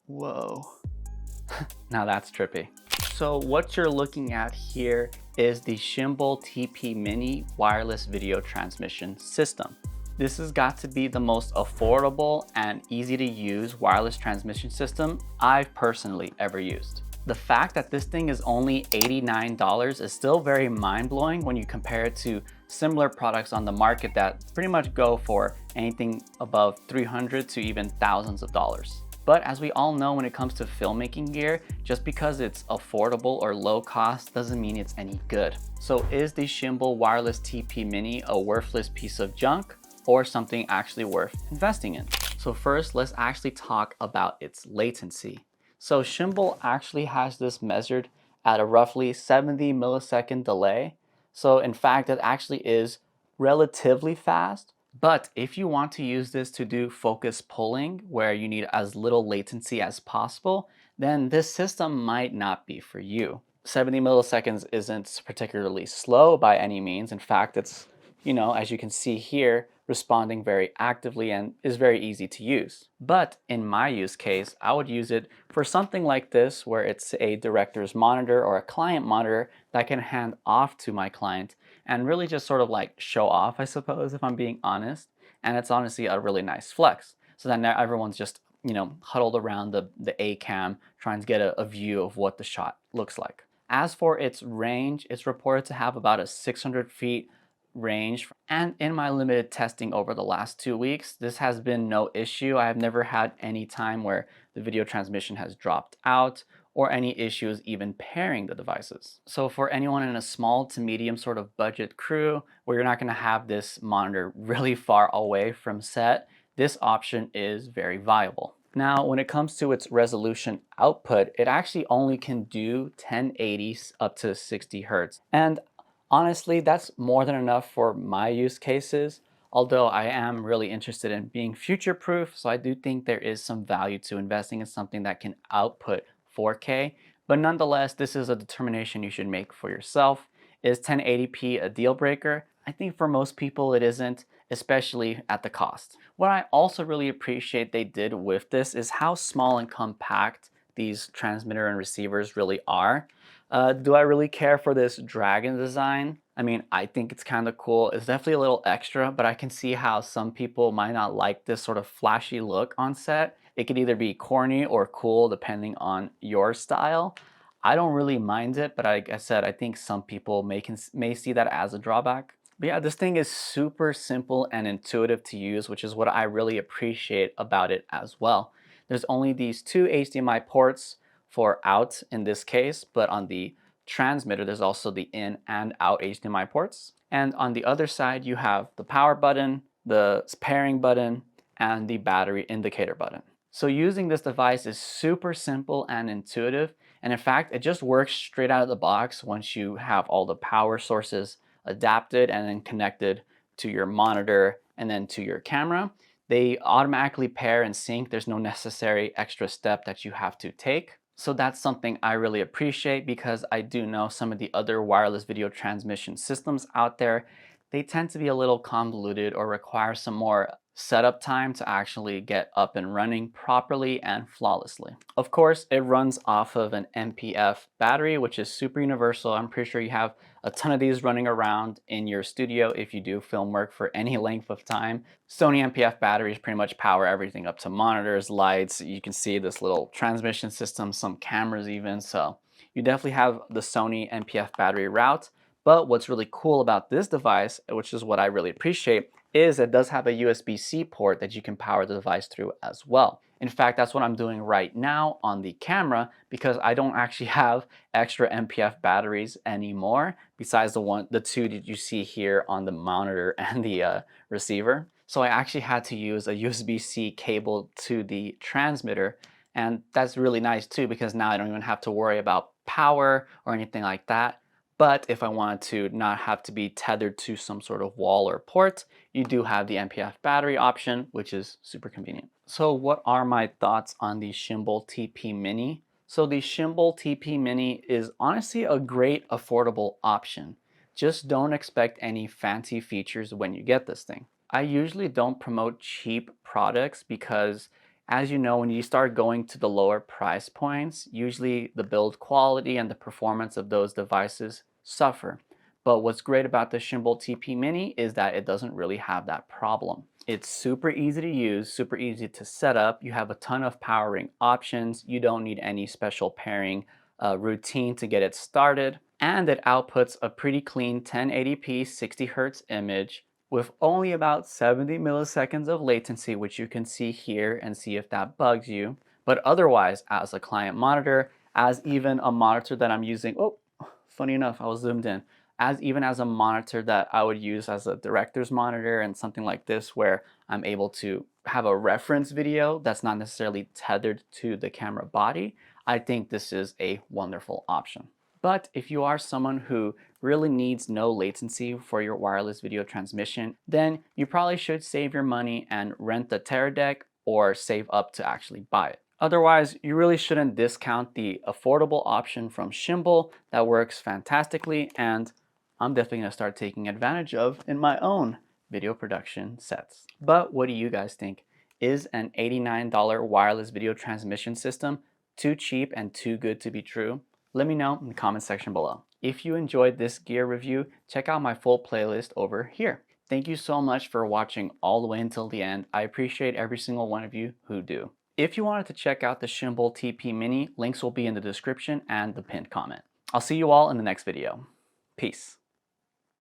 Whoa. Now that's trippy. So what you're looking at here is the Shimbol TP Mini wireless video transmission system. This has got to be the most affordable and easy to use wireless transmission system I've personally ever used. The fact that this thing is only $89 is still very mind-blowing when you compare it to similar products on the market that pretty much go for anything above $300 to even thousands of dollars. But as we all know, when it comes to filmmaking gear, just because it's affordable or low cost doesn't mean it's any good. So is the Shimbol Wireless TP Mini a worthless piece of junk or something actually worth investing in? So first, let's actually talk about its latency. So Shimbol actually has this measured at a roughly 70 millisecond delay. So in fact, it actually is relatively fast. But if you want to use this to do focus pulling, where you need as little latency as possible, then this system might not be for you. 70 milliseconds isn't particularly slow by any means. In fact, it's, as you can see here, responding very actively and is very easy to use. But in my use case, I would use it for something like this, where it's a director's monitor or a client monitor that I can hand off to my client and really just sort of like show off, I suppose, if I'm being honest. And it's honestly a really nice flex. So then everyone's just, huddled around the A cam trying to get a view of what the shot looks like. As for its range, it's reported to have about a 600 feet range. And in my limited testing over the last 2 weeks, this has been no issue. I have never had any time where the video transmission has dropped out or any issues even pairing the devices. So for anyone in a small to medium sort of budget crew where you're not going to have this monitor really far away from set, this option is very viable. Now, when it comes to its resolution output, it actually only can do 1080 up to 60 Hertz. And honestly, that's more than enough for my use cases, although I am really interested in being future-proof, so I do think there is some value to investing in something that can output 4K. But nonetheless, this is a determination you should make for yourself. Is 1080p a deal breaker? I think for most people it isn't, especially at the cost. What I also really appreciate they did with this is how small and compact these transmitter and receivers really are. Do I really care for this dragon design? I mean, I think it's kind of cool. It's definitely a little extra, but I can see how some people might not like this sort of flashy look on set. It could either be corny or cool depending on your style. I don't really mind it, but like I said, I think some people may see that as a drawback. But yeah, this thing is super simple and intuitive to use, which is what I really appreciate about it as well. There's only these two HDMI ports for out in this case, but on the transmitter, there's also the in and out HDMI ports. And on the other side, you have the power button, the pairing button, and the battery indicator button. So using this device is super simple and intuitive. And in fact, it just works straight out of the box once you have all the power sources adapted and then connected to your monitor and then to your camera. They automatically pair and sync. There's no necessary extra step that you have to take. So that's something I really appreciate, because I do know some of the other wireless video transmission systems out there, they tend to be a little convoluted or require some more setup time to actually get up and running properly and flawlessly. Of course, it runs off of an MPF battery, which is super universal. I'm pretty sure you have a ton of these running around in your studio if you do film work for any length of time. Sony MPF batteries pretty much power everything up to monitors, lights. You can see this little transmission system, some cameras even. So you definitely have the Sony MPF battery route. But what's really cool about this device, which is what I really appreciate, is it does have a USB-C port that you can power the device through as well. In fact, that's what I'm doing right now on the camera, because I don't actually have extra MPF batteries anymore, besides the two that you see here on the monitor and the receiver. So I actually had to use a USB-C cable to the transmitter, and that's really nice too, because now I don't even have to worry about power or anything like that. But if I wanted to not have to be tethered to some sort of wall or port, you do have the MPF battery option, which is super convenient. So what are my thoughts on the Shimbol TP Mini? So the Shimbol TP Mini is honestly a great affordable option. Just don't expect any fancy features when you get this thing. I usually don't promote cheap products because As you know, when you start going to the lower price points, usually the build quality and the performance of those devices suffer. But what's great about the Shimbol TP Mini is that it doesn't really have that problem. It's super easy to use, super easy to set up. You have a ton of powering options. You don't need any special pairing routine to get it started. And it outputs a pretty clean 1080p 60 Hz image with only about 70 milliseconds of latency, which you can see here and see if that bugs you. But otherwise, as a client monitor, as even a monitor that I'm using, oh, funny enough, I was zoomed in, even as a monitor that I would use as a director's monitor and something like this where I'm able to have a reference video that's not necessarily tethered to the camera body, I think this is a wonderful option. But if you are someone who really needs no latency for your wireless video transmission, then you probably should save your money and rent the Teradek or save up to actually buy it. Otherwise, you really shouldn't discount the affordable option from Shimbol that works fantastically and I'm definitely going to start taking advantage of in my own video production sets. But what do you guys think? Is an $89 wireless video transmission system too cheap and too good to be true? Let me know in the comment section below. If you enjoyed this gear review, check out my full playlist over here. Thank you so much for watching all the way until the end. I appreciate every single one of you who do. If you wanted to check out the Shimbol TP Mini, links will be in the description and the pinned comment. I'll see you all in the next video. Peace.